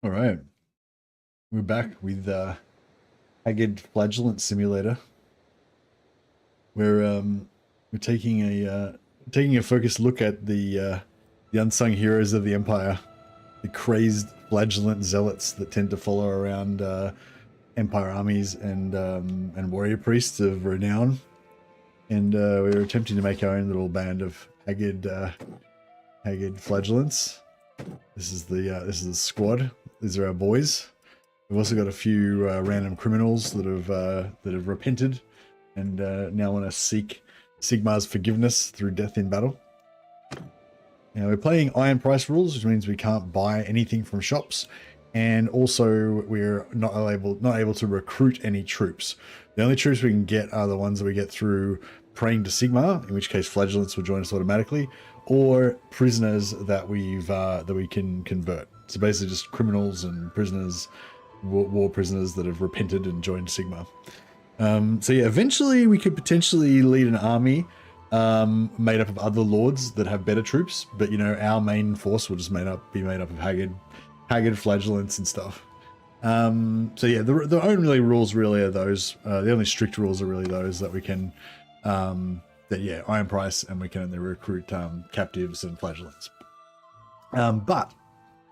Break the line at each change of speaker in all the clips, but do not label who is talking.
All right, we're back with Haggard Flagellant Simulator. We're taking a focused look at the unsung heroes of the Empire, the crazed flagellant zealots that tend to follow around Empire armies and warrior priests of renown. And we're attempting to make our own little band of Haggard Flagellants. This is the squad. These are our boys. We've also got a few random criminals that have repented and now want to seek Sigmar's forgiveness through death in battle. Now we're playing iron price rules, which means we can't buy anything from shops, and also we're not able to recruit any troops. The only troops we can get are the ones that we get through praying to Sigmar, in which case Flagellants will join us automatically, or prisoners that we can convert. So basically just criminals and prisoners, war prisoners that have repented and joined Sigmar. So yeah, eventually we could potentially lead an army made up of other lords that have better troops, but you know, our main force will just be made up of Haggard Flagellants and stuff. So yeah, the only rules really are those. The only strict rules are really those that we can, iron price, and we can only recruit captives and Flagellants. But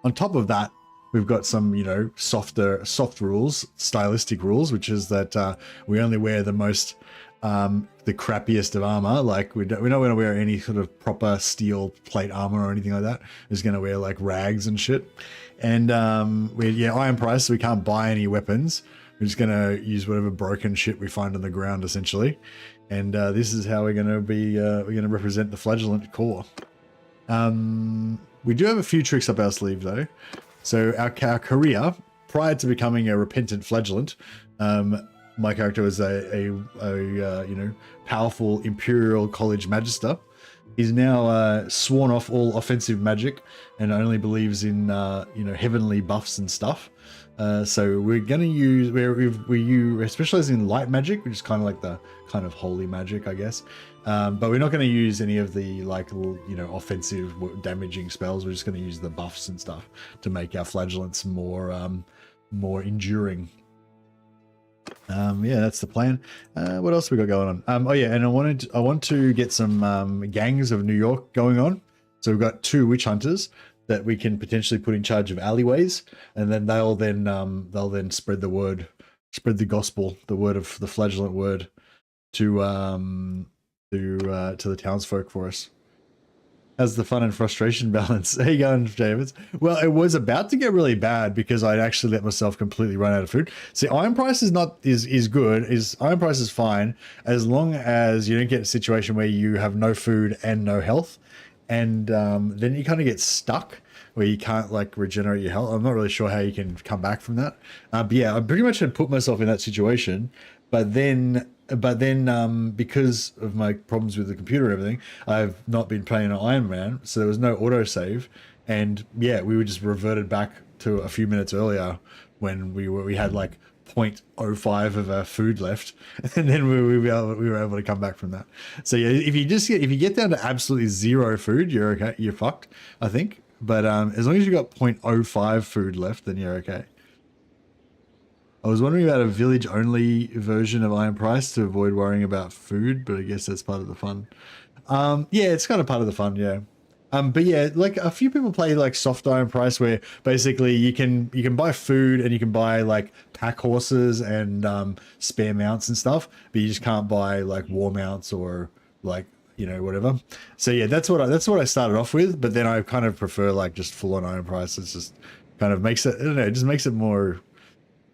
on top of that, we've got some, you know, soft rules, stylistic rules, which is that we only wear the most, the crappiest of armor. Like we're not going to wear any sort of proper steel plate armor or anything like that. We're just going to wear like rags and shit. And iron price, so we can't buy any weapons. We're just going to use whatever broken shit we find on the ground, essentially. And this is how we're going to be, we're going to represent the Flagellant Corps. We do have a few tricks up our sleeve though. So our career, prior to becoming a repentant Flagellant, my character was a powerful Imperial College Magister. He's now sworn off all offensive magic and only believes in heavenly buffs and stuff. So we're going to use we're specializing in light magic, which is kind of like the kind of holy magic, I guess. But we're not going to use any of the offensive damaging spells. We're just going to use the buffs and stuff to make our Flagellants more enduring. Yeah, that's the plan. What else we got going on? And I want to get some gangs of New York going on. So we've got 2 witch hunters that we can potentially put in charge of alleyways, and then they'll then spread the word, spread the gospel, the word of the Flagellant word to the townsfolk for us. How's the fun and frustration balance? How you going, David? Well, it was about to get really bad because I'd actually let myself completely run out of food. See, iron price is good. Iron price is fine as long as you don't get a situation where you have no food and no health, and then you kind of get stuck where you can't like regenerate your health. I'm not really sure how you can come back from that. But yeah, I pretty much had put myself in that situation, but then because of my problems with the computer and everything, I've not been playing on Iron Man, so there was no autosave, and yeah, we were just reverted back to a few minutes earlier when we had like 0.05 of our food left, and then we were able to come back from that. So yeah, if you get down to absolutely 0 food, you're okay, you're fucked, I think. But as long as you got 0.05 food left, then you're okay. I was wondering about a village-only version of Iron Price to avoid worrying about food, but I guess that's part of the fun. Yeah, it's kind of part of the fun, yeah. But yeah, like a few people play like soft Iron Price, where basically you can buy food and you can buy like pack horses and spare mounts and stuff, but you just can't buy like war mounts or like whatever. So yeah, that's what I started off with, but then I kind of prefer like just full-on Iron Price. It's just kind of makes it, I don't know, it just makes it more,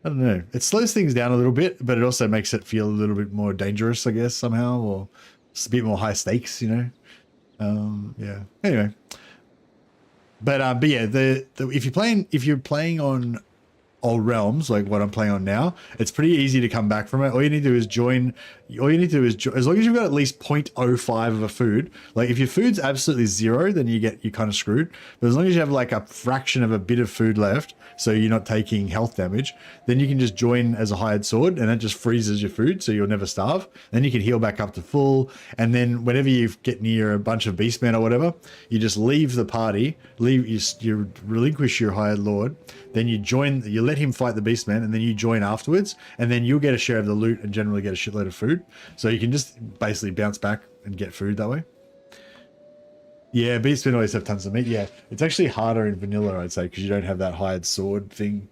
I don't know. It slows things down a little bit, but it also makes it feel a little bit more dangerous, I guess, somehow, or just a bit more high stakes, Yeah. Anyway, but yeah, if you're playing on old realms, like what I'm playing on now, it's pretty easy to come back from it. All you need to do is join. All you need to do is as long as you've got at least 0.05 of a food. Like if your food's absolutely zero, then you're kind of screwed. But as long as you have like a fraction of a bit of food left, so you're not taking health damage, then you can just join as a hired sword, and that just freezes your food, so you'll never starve. Then you can heal back up to full, and then whenever you get near a bunch of beastmen or whatever, you just leave the party, you relinquish your hired lord, then you join, you let him fight the beastmen, and then you join afterwards, and then you'll get a share of the loot and generally get a shitload of food. So you can just basically bounce back and get food that way. Yeah, beastmen always have tons of meat. Yeah, it's actually harder in vanilla, I'd say, because you don't have that hired sword thing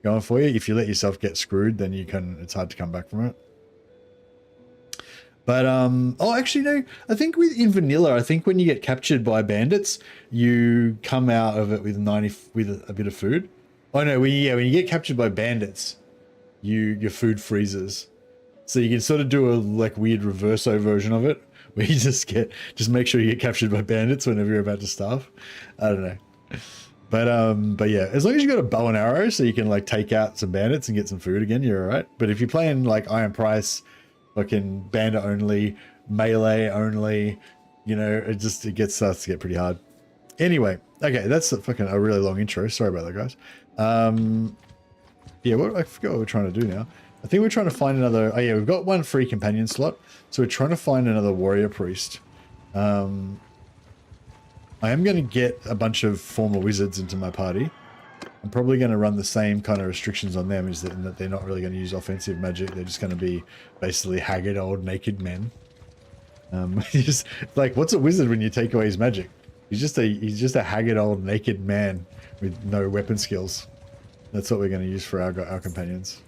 going for you. If you let yourself get screwed, then you can. It's hard to come back from it. But oh, actually no. I think in vanilla, I think when you get captured by bandits, you come out of it with a bit of food. Oh no, when you get captured by bandits, your food freezes. So you can sort of do a like weird reverso version of it, where you just make sure you get captured by bandits whenever you're about to starve. I don't know. But yeah, as long as you got a bow and arrow, so you can like take out some bandits and get some food again, you're all right. But if you're playing like Iron Price, fucking bandit only, melee only, you know, it starts to get pretty hard. Anyway, okay, that's a really long intro. Sorry about that, guys. Yeah, I forgot what we're trying to do now. I think we're trying to find another. Oh yeah, we've got one free companion slot, so we're trying to find another warrior priest. I am going to get a bunch of former wizards into my party. I'm probably going to run the same kind of restrictions on them, is that they're not really going to use offensive magic. They're just going to be basically haggard old naked men. Just like, what's a wizard when you take away his magic? He's just a haggard old naked man with no weapon skills. That's what we're going to use for our companions.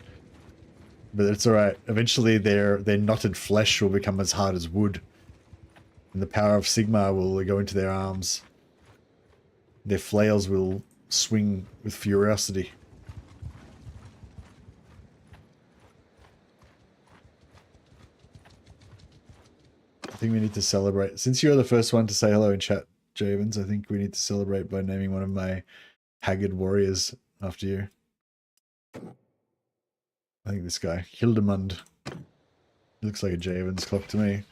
But it's all right. Eventually, their knotted flesh will become as hard as wood, and the power of Sigmar will go into their arms. Their flails will swing with furiosity. I think we need to celebrate. Since you're the first one to say hello in chat, Javens, I think we need to celebrate by naming one of my haggard warriors after you. I think this guy, Hildemund. He looks like a Javens clock to me.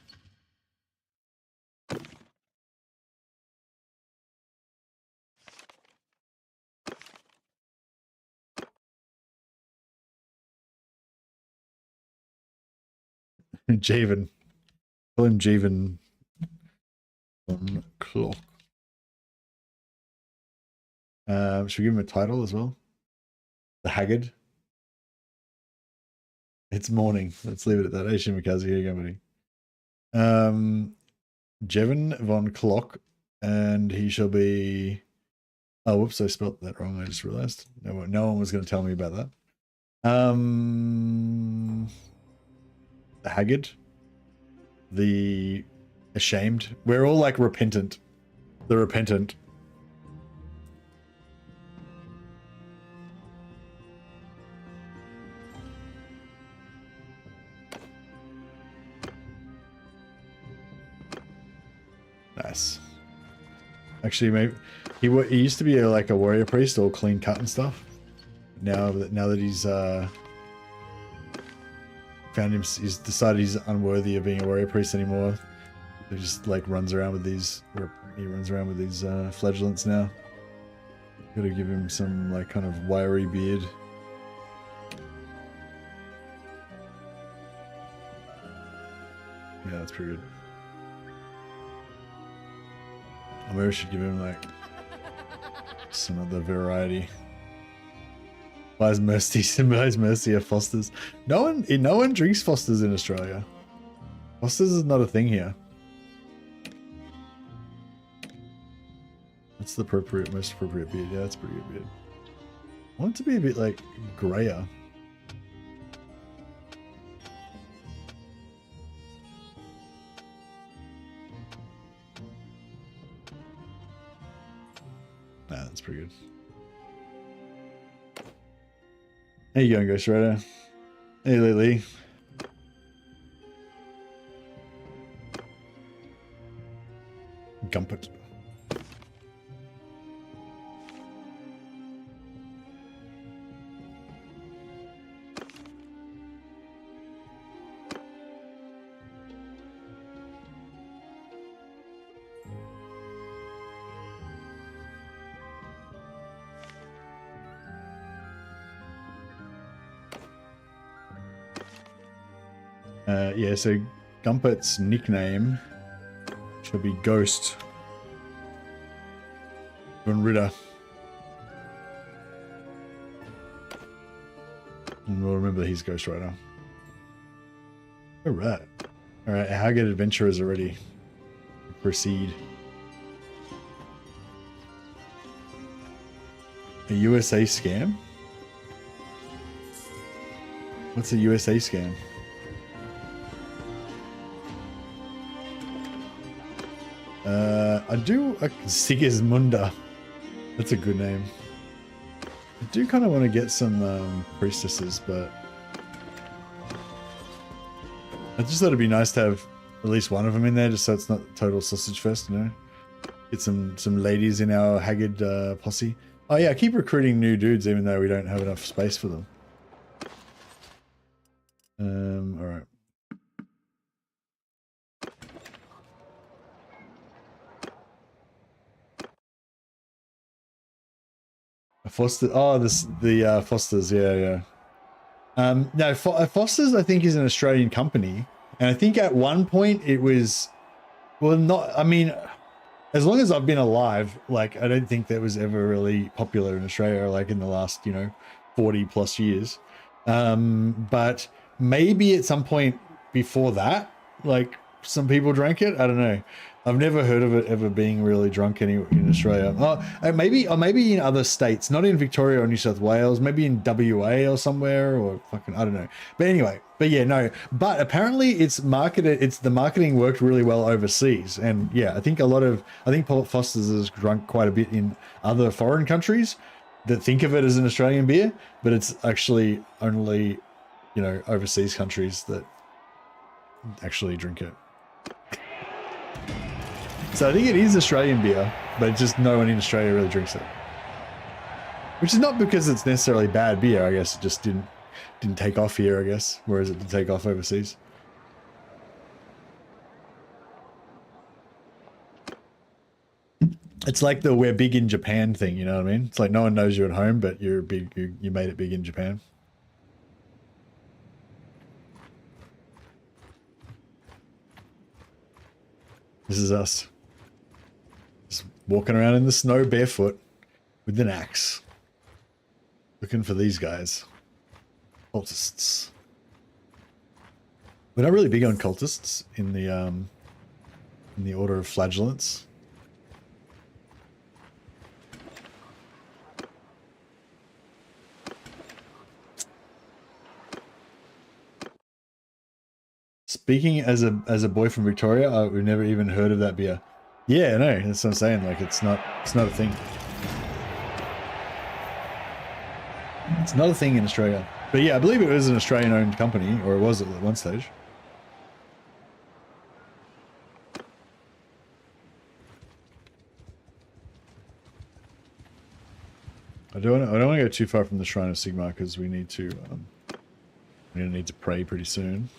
Javen. Call him Javen on clock. Should we give him a title as well? The Haggard. It's morning. Let's leave it at that. Hey, Shimakazu, here you go, buddy. Jevon von Clock, and he shall be. Oh, whoops! I spelt that wrong. I just realized. No one was going to tell me about that. The Haggard, the ashamed. We're all like repentant. The repentant. Nice. Actually, maybe he used to be like a warrior priest, all clean cut and stuff. Now that he's he's decided he's unworthy of being a warrior priest anymore. He just like runs around with these. Flagellants now. Gotta give him some like kind of wiry beard. Yeah, that's pretty good. Maybe we should give him like some other variety. Buys Mercy of Foster's. No one drinks Foster's in Australia. Foster's is not a thing here. That's the most appropriate beard. Yeah, that's pretty good beard. I want it to be a bit like grayer. Nah, that's pretty good. How you going, Ghost Rider? Hey, Lily. Gumpet. Yeah, so Gumpet's nickname shall be Ghost von Ritter. And we'll remember he's Ghost Rider. Alright. Alright, Haggard adventurers are ready. Proceed. A USA scam? What's a USA scam? I do Sigismunda. That's a good name. I do kind of want to get some priestesses, but I just thought it'd be nice to have at least one of them in there, just so it's not total sausage fest, you know. Get some ladies in our Haggard posse. Oh yeah, I keep recruiting new dudes even though we don't have enough space for them. All right. Foster. Oh, the Fosters. Yeah. No, Foster's I think is an Australian company, and I think at one point it was, well, not. I mean, as long as I've been alive, like I don't think that was ever really popular in Australia, like in the last 40+ years. But maybe at some point before that, like some people drank it. I don't know. I've never heard of it ever being really drunk in Australia. Oh, maybe in other states, not in Victoria or New South Wales, maybe in WA or somewhere, or fucking, I don't know. But anyway, but yeah, no. But apparently it's marketed, the marketing worked really well overseas. And yeah, I think Foster's has drunk quite a bit in other foreign countries that think of it as an Australian beer, but it's actually only, overseas countries that actually drink it. So I think it is Australian beer, but just no one in Australia really drinks it. Which is not because it's necessarily bad beer, I guess it just didn't take off here, I guess, whereas it did take off overseas. It's like the we're big in Japan thing, you know what I mean? It's like no one knows you at home, but you're big, you made it big in Japan. This is us. Just walking around in the snow barefoot with an axe. Looking for these guys. Cultists. We're not really big on cultists in the order of Flagellants. Speaking as a boy from Victoria, we've never even heard of that beer. Yeah, no, that's what I'm saying. Like, it's not a thing. It's not a thing in Australia. But yeah, I believe it was an Australian-owned company, or it was at one stage. I don't want to go too far from the Shrine of Sigmar because we need to pray pretty soon.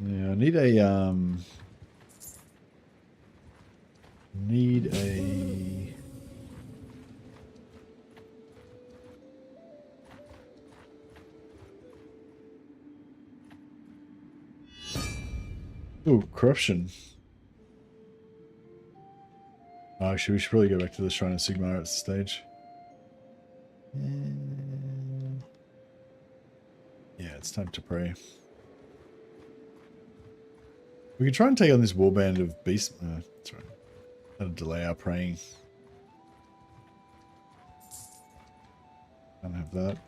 Yeah, I need a ooh, corruption. Oh, actually, we should probably go back to the Shrine of Sigmar at this stage. Yeah, it's time to pray. We could try and take on this warband of beast. That's right. That'll delay our praying. Can't have that.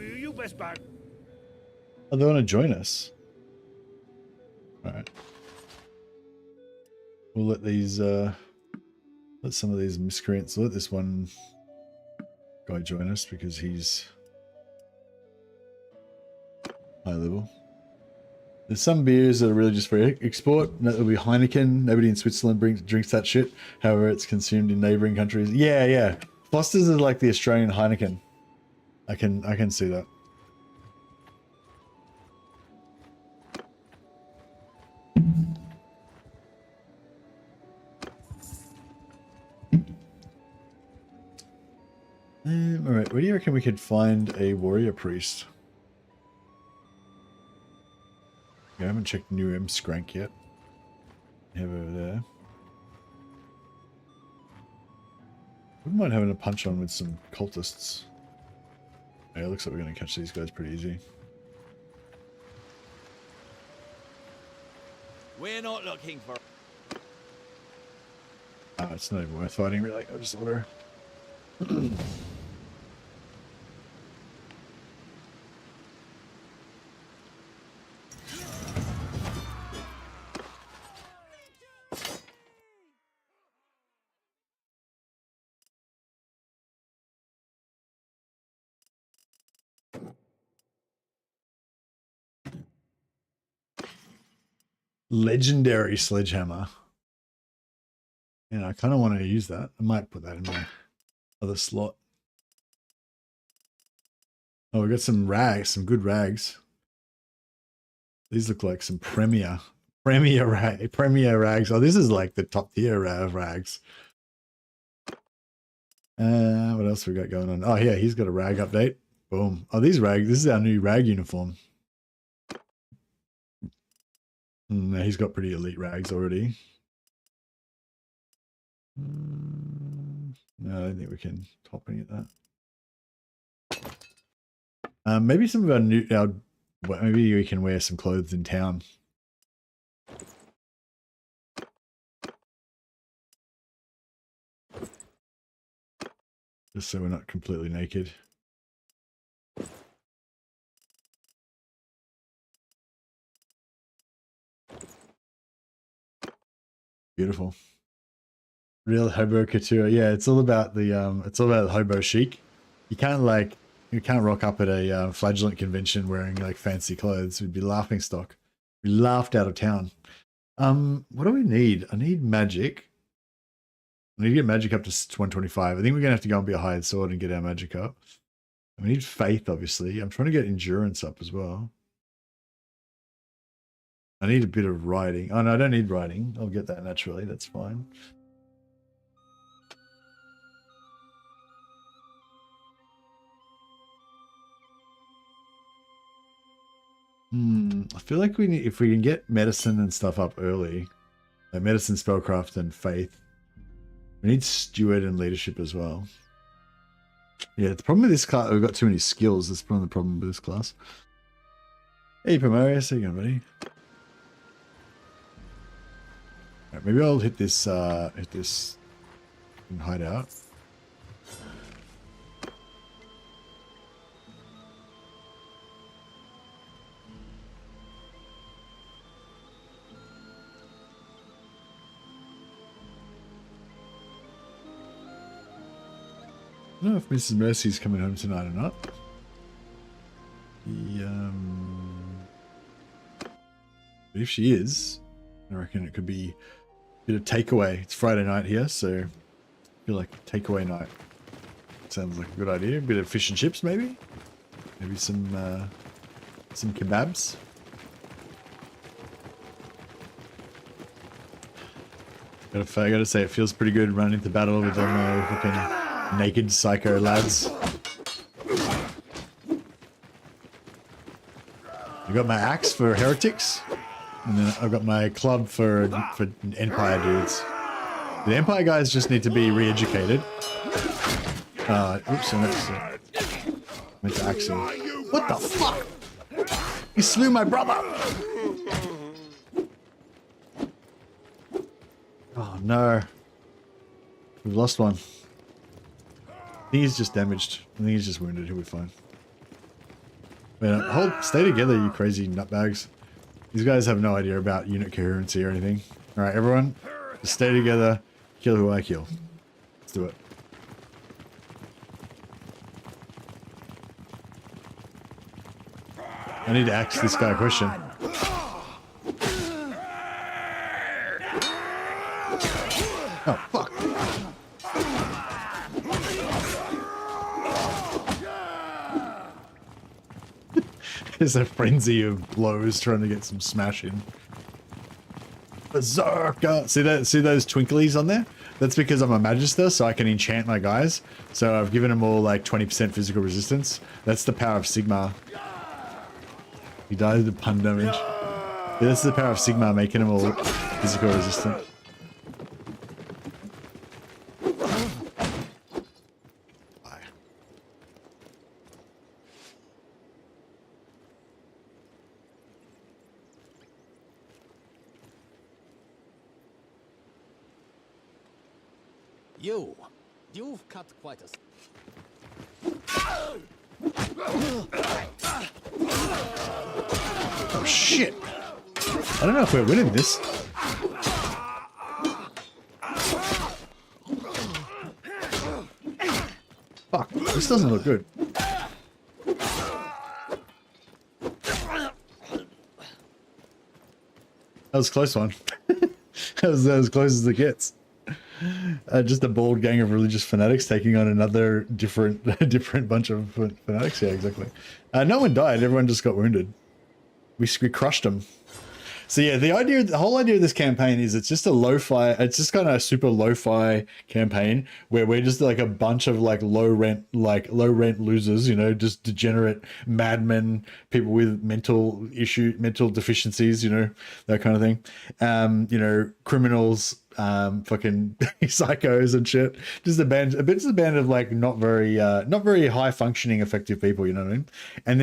You best back.
Oh, they want to join us. All right. We'll let these, let some of these miscreants, let this one guy join us because he's high level. There's some beers that are really just for export. That will be Heineken. Nobody in Switzerland drinks that shit. However, it's consumed in neighboring countries. Yeah, yeah. Foster's is like the Australian Heineken. I can see that. All right, where do you reckon we could find a warrior priest? I haven't checked New M Scrank yet. Have over there. Wouldn't mind having a punch on with some cultists. Yeah, it looks like we're going to catch these guys pretty easy.
We're not looking for...
It's not even worth fighting, really. I'll just order. Legendary sledgehammer. Yeah, I kind of want to use that. I might put that in my other slot. Oh, we got some rags, some good rags. These look like some premier rags. Oh, this is like the top tier rags. What else we got going on? Oh yeah, he's got a rag update. Boom. Oh, these rags. This is our new rag uniform. No, he's got pretty elite rags already. No, I don't think we can top any of that. Maybe some of maybe we can wear some clothes in town. Just so we're not completely naked. Beautiful. Real hobo couture. Yeah, it's all about the hobo chic. You can't rock up at a flagellant convention wearing like fancy clothes. We'd be laughing stock. We laughed out of town. What do we need? I need magic. I need to get magic up to 125. I think we're gonna have to go and be a hired sword and get our magic up. We need faith, obviously. I'm trying to get endurance up as well. I need a bit of riding. Oh no, I don't need riding. I'll get that naturally. That's fine. I feel like we need, if we can get medicine and stuff up early, like medicine, spellcraft, and faith. We need steward and leadership as well. Yeah, the problem with this class, we've got too many skills. That's probably the problem with this class. Hey, Primarius, how you going, buddy? Right, maybe I'll hit this and hide out. I don't know if Mrs. Mercy's coming home tonight or not. But if she is, I reckon it could be a bit of takeaway. It's Friday night here, so I feel like takeaway night sounds like a good idea. A bit of fish and chips, maybe. Maybe some kebabs. I gotta say, it feels pretty good running into battle with all my fucking naked psycho lads. I got my axe for heretics, and then I've got my club for Empire dudes. The Empire guys just need to be re-educated. Oops, I meant to axe him. What the fuck? You slew my brother! Oh no. We've lost one. I think he's just damaged. I think he's just wounded. He'll be fine. Man, stay together, you crazy nutbags. These guys have no idea about unit coherency or anything. Alright, everyone. Just stay together. Kill who I kill. Let's do it. I need to ask this guy a question. Oh, fuck. There's a frenzy of blows trying to get some smash in. Berserker! See that? See those twinklies on there? That's because I'm a magister, so I can enchant my guys. So I've given them all like 20% physical resistance. That's the power of Sigma. He died of the pun damage. Yeah, that's the power of Sigma, making them all physical resistant.
You've cut quite a...
Oh shit! I don't know if we're winning this. Fuck, this doesn't look good. That was a close one. that was as close as it gets. Just a bold gang of religious fanatics taking on another different bunch of fanatics. Yeah, exactly. No one died. Everyone just got wounded. We crushed them. So yeah, the whole idea of this campaign is it's just a lo-fi, it's just kind of a super lo-fi campaign where we're just like a bunch of like low rent losers, you know, just degenerate madmen, people with mental deficiencies, you know, that kind of thing. You know, criminals, fucking psychos and shit. Just a band of like not very high functioning effective people, you know what I mean? And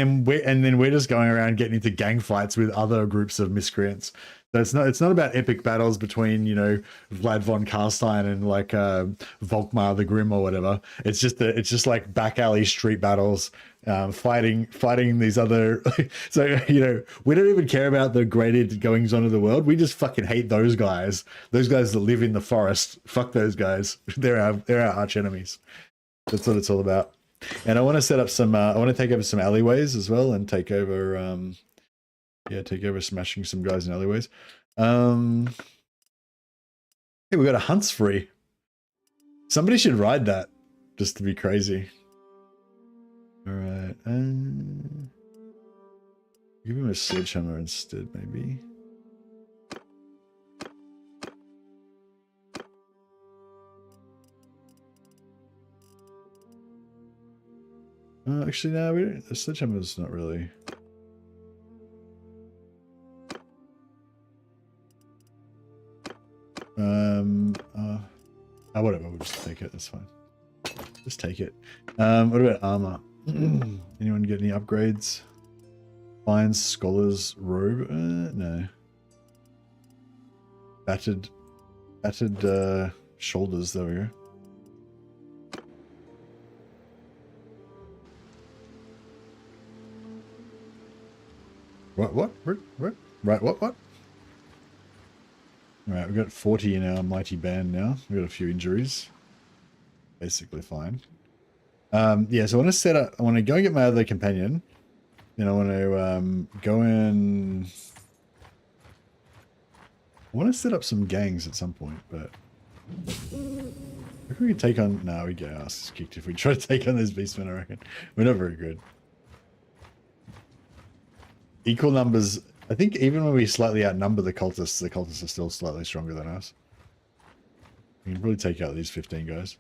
then we're just going around getting into gang fights with other groups of miscreants. So it's not about epic battles between, you know, Vlad von Karstein and like Volkmar the Grim or whatever. It's just like back alley street battles, fighting these other. So, you know, we don't even care about the greater goings on of the world. We just fucking hate those guys that live in the forest. Fuck those guys. They're our arch enemies. That's what it's all about. And I want to set up some. I want to take over some alleyways as well and take over. Take over smashing some guys in alleyways. Hey, we got a hunts free. Somebody should ride that just to be crazy. All right. Give him a sledgehammer instead, maybe. Actually, no, we don't. The sledgehammer's not really. Whatever, we'll just take it, that's fine. Just take it. What about armor? Anyone get any upgrades? Fine scholar's robe? No. Battered shoulders, there we go. What? Right, what? Alright, we've got 40 in our mighty band now. We've got a few injuries. Basically fine. Yeah, so I want to go and get my other companion. Then I want to go in... I want to set up some gangs at some point, but... I think we can take on... No, we get our asses kicked if we try to take on those beastmen, I reckon. We're not very good. Equal numbers... I think even when we slightly outnumber the cultists are still slightly stronger than us. We can probably take out these 15 guys.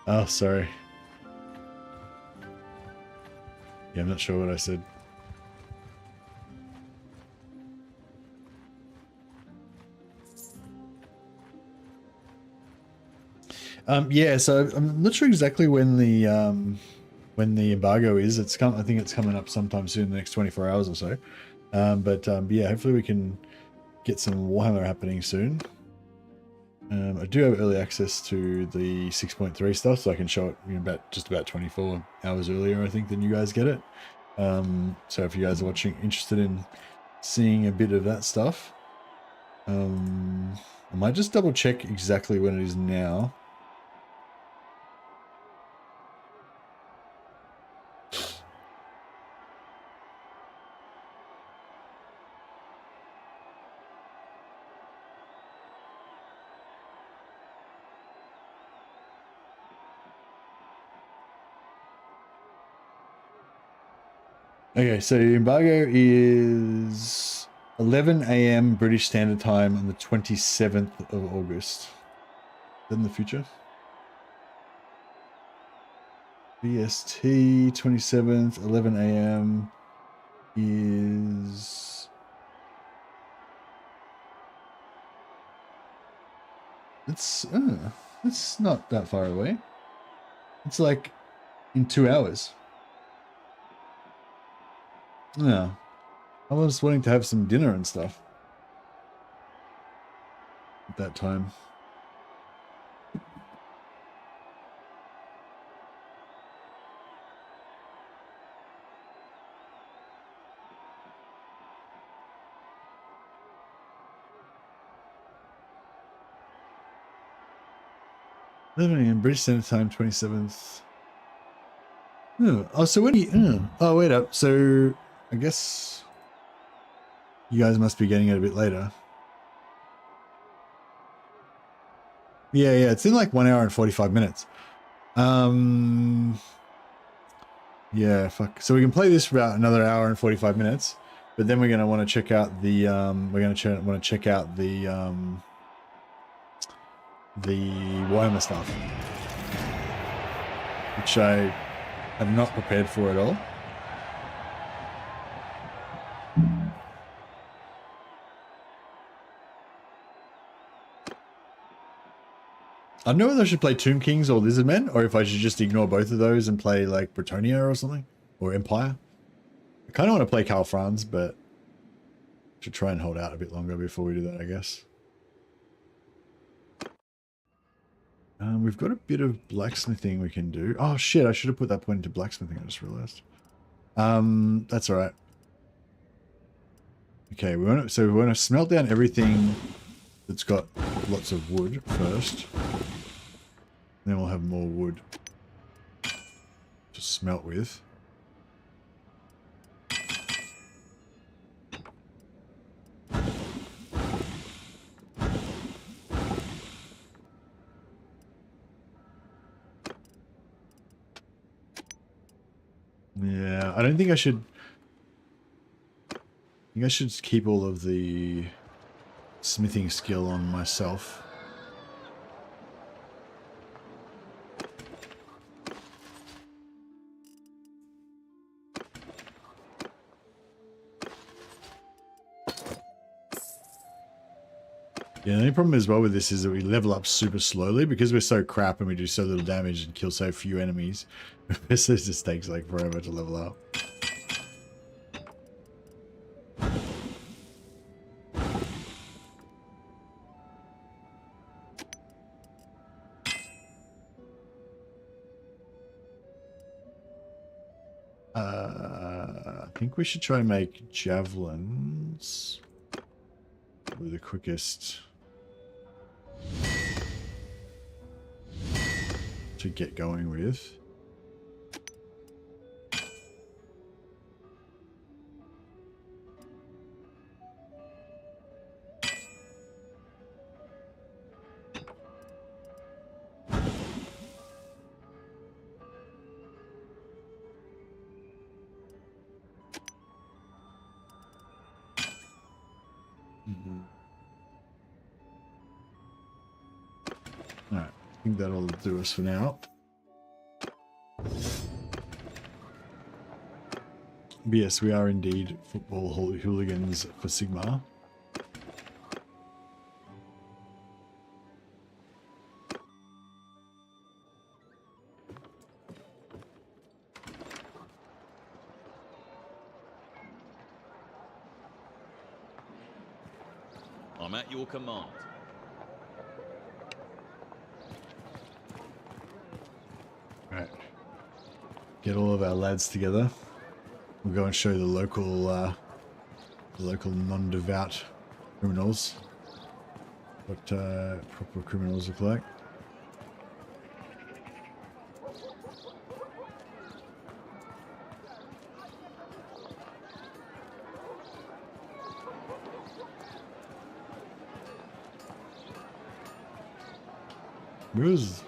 Oh, sorry. Yeah, I'm not sure what I said. Yeah, so I'm not sure exactly when the embargo is. I think it's coming up sometime soon, in the next 24 hours or so. Yeah, hopefully we can get some Warhammer happening soon. I do have early access to the 6.3 stuff, so I can show it just about 24 hours earlier, I think, than you guys get it. So if you guys are interested in seeing a bit of that stuff, I might just double check exactly when it is now. Okay, so embargo is 11 a.m. British Standard Time on the 27th of August. Is that in the future? BST 27th, 11 a.m. is... It's not that far away. It's like in 2 hours. Yeah. I was wanting to have some dinner and stuff at that time. Living in British Standard Time, 27th. Oh, so when you... Oh, wait up. So, I guess you guys must be getting it a bit later. Yeah, it's in like 1 hour and 45 minutes. Yeah, fuck. So we can play this for about another hour and 45 minutes, but then we're going to want to check out the, want to check out the Warhammer stuff, which I am not prepared for at all. I don't know whether I should play Tomb Kings or Lizardmen, or if I should just ignore both of those and play like Bretonnia or something, or Empire. I kind of want to play Karl Franz, but should try and hold out a bit longer before we do that, I guess. We've got a bit of blacksmithing we can do. Oh shit, I should have put that point into blacksmithing, I just realized. That's alright. Okay, we want to smelt down everything that's got lots of wood first. Then we'll have more wood to smelt with. Yeah, I don't think I should... I think I should keep all of the smithing skill on myself. Yeah, the only problem as well with this is that we level up super slowly because we're so crap and we do so little damage and kill so few enemies. This just takes like forever to level up. I think we should try and make javelins with the quickest to get going with. Alright, I think that'll do us for now. But yes, we are indeed football hooligans for Sigma.
I'm at your command.
Right. Get all of our lads together. We'll go and show the local non-devout criminals what proper criminals look like. Where's...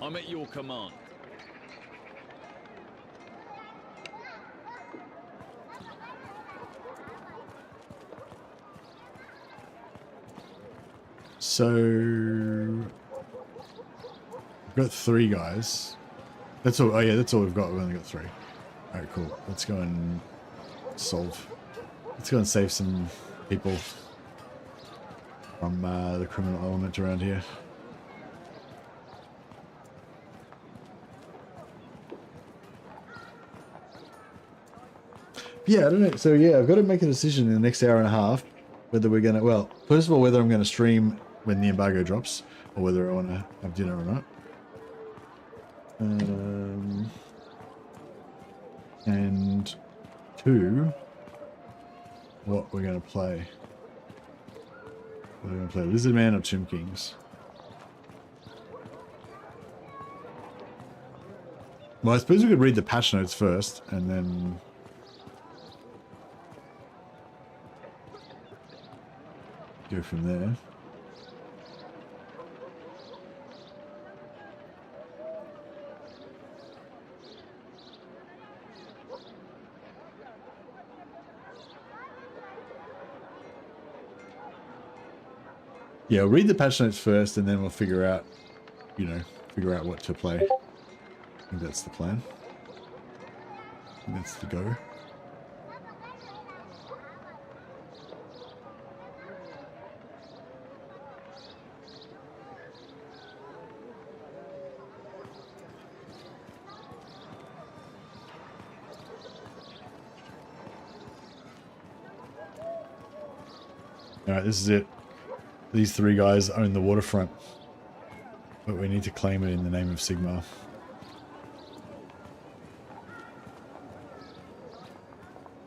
I'm at your command.
So we've got 3 guys. That's all. Oh yeah, that's all we've got. We've only got 3. All right, cool. Let's go and solve. Let's go and save some people from the criminal element around here. Yeah, I don't know. So yeah, I've got to make a decision in the next hour and a half whether we're gonna. Well, first of all, whether I'm going to stream when the embargo drops, or whether I want to have dinner or not. And 2, what we're going to play. We're going to play Lizard Man or Tomb Kings. Well, I suppose we could read the patch notes first, and then go from there. Yeah, we'll read the patch notes first, and then we'll figure out, you know, what to play. I think that's the plan. I think that's the go. Alright, this is it. These 3 guys own the waterfront. But we need to claim it in the name of Sigmar.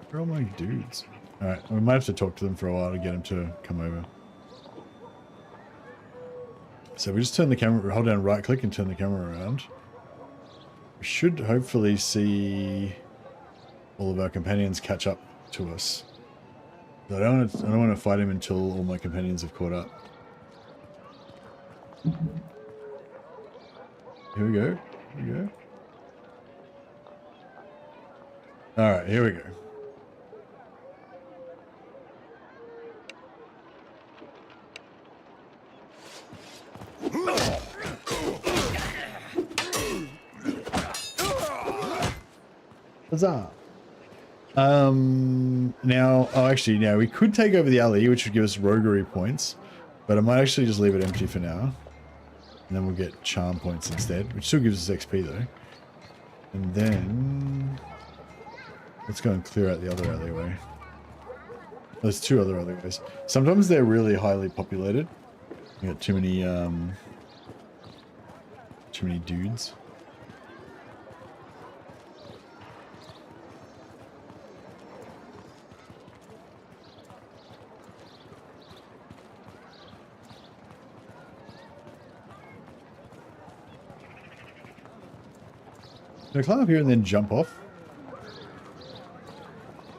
Where are all my dudes? Alright, we might have to talk to them for a while to get them to come over. So we just turn the camera, hold down right click and turn the camera around. We should hopefully see all of our companions catch up to us. But I don't want to fight him until all my companions have caught up. Here we go. Here we go. Alright, here we go. Huzzah. Now, oh, actually, now we could take over the alley, which would give us roguery points, but I might actually just leave it empty for now, and then we'll get charm points instead, which still gives us XP though. And then let's go and clear out the other alleyway. There's 2 other alleyways. Sometimes they're really highly populated. We got too many dudes. Can I climb up here and then jump off?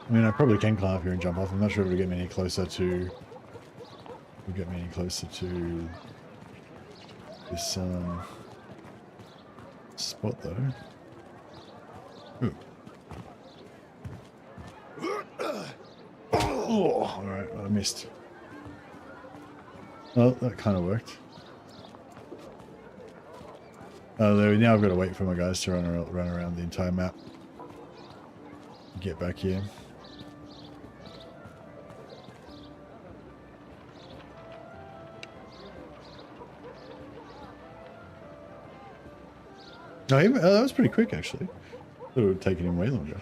I mean, I probably can climb up here and jump off. I'm not sure if it'll get me any closer to... this spot though. Ooh. Oh, alright, well, I missed. Well, that kind of worked. Now I've got to wait for my guys to run around the entire map. Get back here. Oh, that was pretty quick, actually. Thought it would have taken him way longer.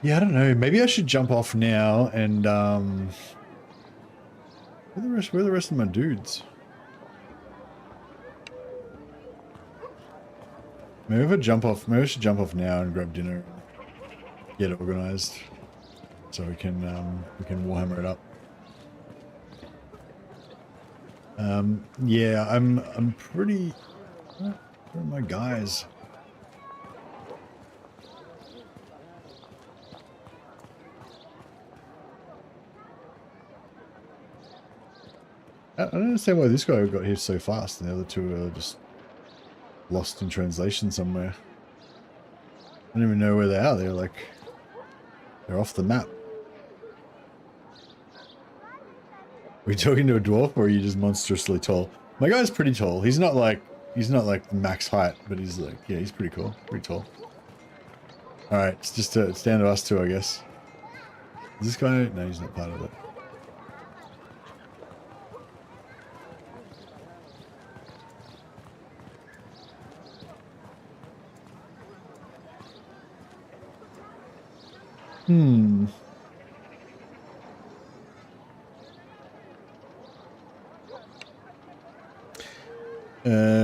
Yeah, I don't know. Maybe I should jump off now and where are the rest of my dudes? Maybe if I jump off, maybe I should jump off now and grab dinner, get it organized, so we can Warhammer it up. Yeah, I'm pretty. Where are my guys? I don't understand why this guy got here so fast and the other two are just lost in translation somewhere. I don't even know where they are. They're off the map. Are you talking to a dwarf or are you just monstrously tall? My guy's pretty tall. He's not like max height, but he's like, yeah, he's pretty cool. Pretty tall. Alright, it's down to us two, I guess. Is this guy? No, he's not part of it.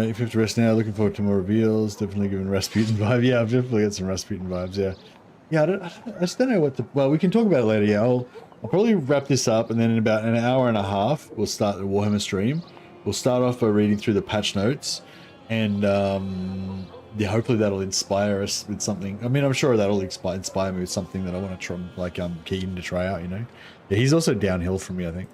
If you have to rest now, looking forward to more reveals. Definitely giving Rasputin vibe. Yeah, I've definitely got some Rasputin vibes, yeah. Yeah, I just don't know what the... Well, we can talk about it later, yeah. I'll probably wrap this up, and then in about an hour and a half, we'll start the Warhammer stream. We'll start off by reading through the patch notes, and yeah, hopefully that'll inspire us with something. I mean, I'm sure that'll inspire me with something that I want to try, like I'm keen to try out, you know? Yeah, he's also downhill from me, I think.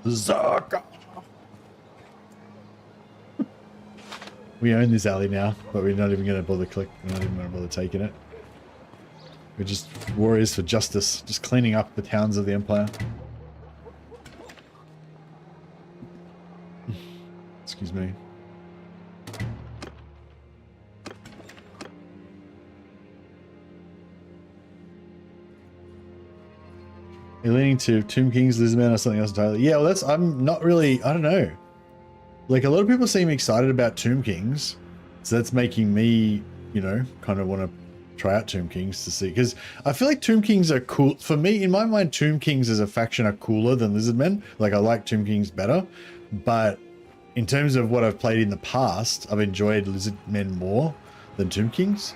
Zaka. We own this alley now, but we're not even going to bother we're not even going to bother taking it. We're just warriors for justice, just cleaning up the towns of the Empire. Excuse me. You're leaning to Tomb Kings, Lizardmen, or something else entirely. Yeah, well, I'm not really, I don't know. Like, a lot of people seem excited about Tomb Kings, so that's making me, you know, kind of want to try out Tomb Kings to see, because I feel like Tomb Kings are cool. For me, in my mind, Tomb Kings as a faction are cooler than Lizardmen. Like, I like Tomb Kings better, but in terms of what I've played in the past, I've enjoyed Lizardmen more than Tomb Kings.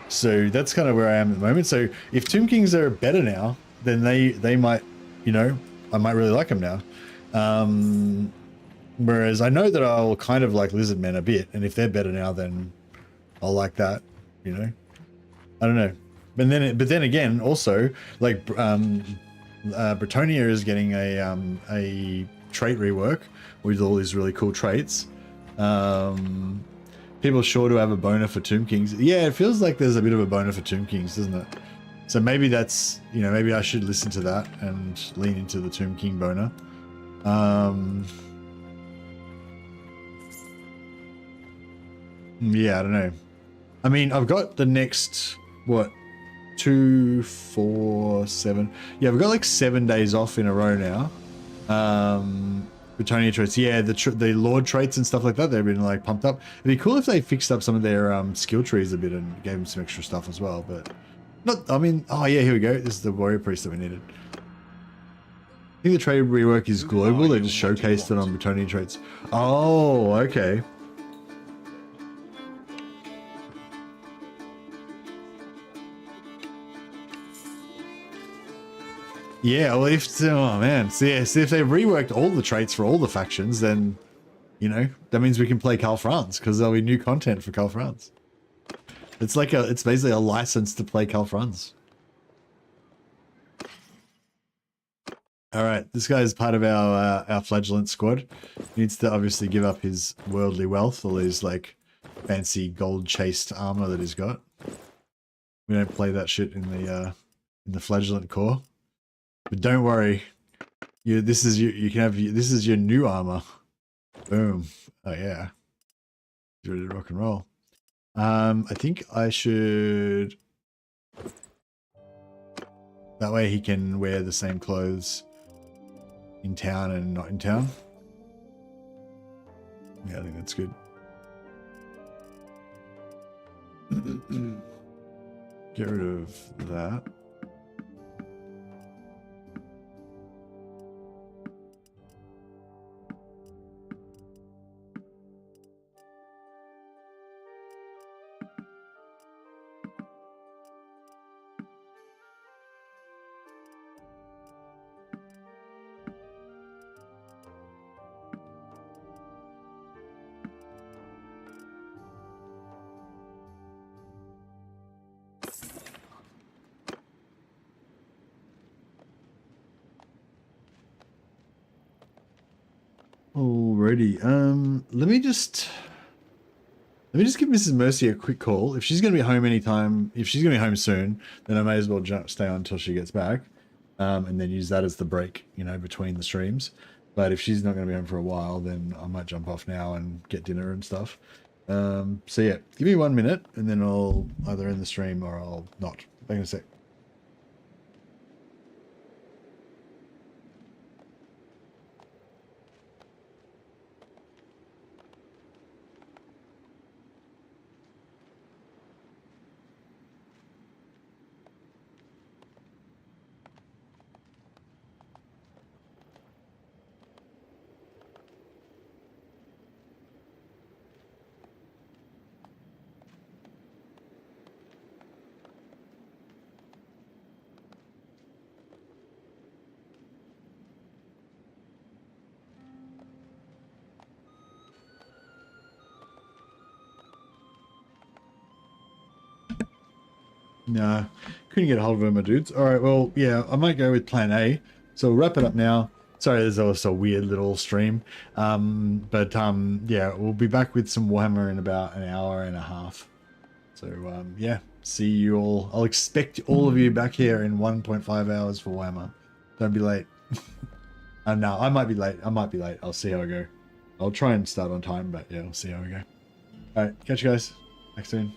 So that's kind of where I am at the moment. So if Tomb Kings are better now, then they might, you know, I might really like them now. Whereas I know that I'll kind of like Lizardmen a bit, and if they're better now, then I'll like that, you know. I don't know. But then again, also, like, Bretonia is getting a trait rework with all these really cool traits. People are sure to have a boner for Tomb Kings. Yeah, it feels like there's a bit of a boner for Tomb Kings, doesn't it? So maybe that's, you know, maybe I should listen to that and lean into the Tomb King boner. Yeah, I don't know. I mean, I've got the next, what, 2, 4, 7. Yeah, I've got like 7 days off in a row now. Bretonia traits. Yeah, the Lord traits and stuff like that, they've been like pumped up. It'd be cool if they fixed up some of their skill trees a bit and gave them some extra stuff as well, but... Not, I mean, oh yeah, here we go. This is the warrior priest that we needed. I think the trade rework is global. They just showcased it on Bretonia traits. Oh, okay. Yeah, well, oh man, so yeah, so if they've reworked all the traits for all the factions, then, you know, that means we can play Karl Franz, because there'll be new content for Karl Franz. It's like it's basically a license to play Karl Franz. All right, this guy is part of our flagellant squad. He needs to obviously give up his worldly wealth, all his like fancy gold chased armor that he's got. We don't play that shit in the flagellant core. But don't worry, this is your new armor. Boom. Oh yeah, he's ready to rock and roll. I think I should. That way he can wear the same clothes in town and not in town. Yeah, I think that's good. Get rid of that. Alrighty, let me just give Mrs. Mercy a quick call. If she's going to be home anytime, if she's going to be home soon, then I may as well stay on until she gets back, and then use that as the break, you know, between the streams. But if she's not going to be home for a while, then I might jump off now and get dinner and stuff. So yeah, give me 1 minute, and then I'll either end the stream or I'll not. Back in a sec. No, couldn't get a hold of her, my dudes. All right, well, yeah, I might go with plan A. So we'll wrap it up now. Sorry, there's also a weird little stream. Yeah, we'll be back with some Warhammer in about an hour and a half. So, yeah, see you all. I'll expect all of you back here in 1.5 hours for Warhammer. Don't be late. No, I might be late. I'll see how I go. I'll try and start on time, but yeah, we'll see how we go. All right, catch you guys. Back soon.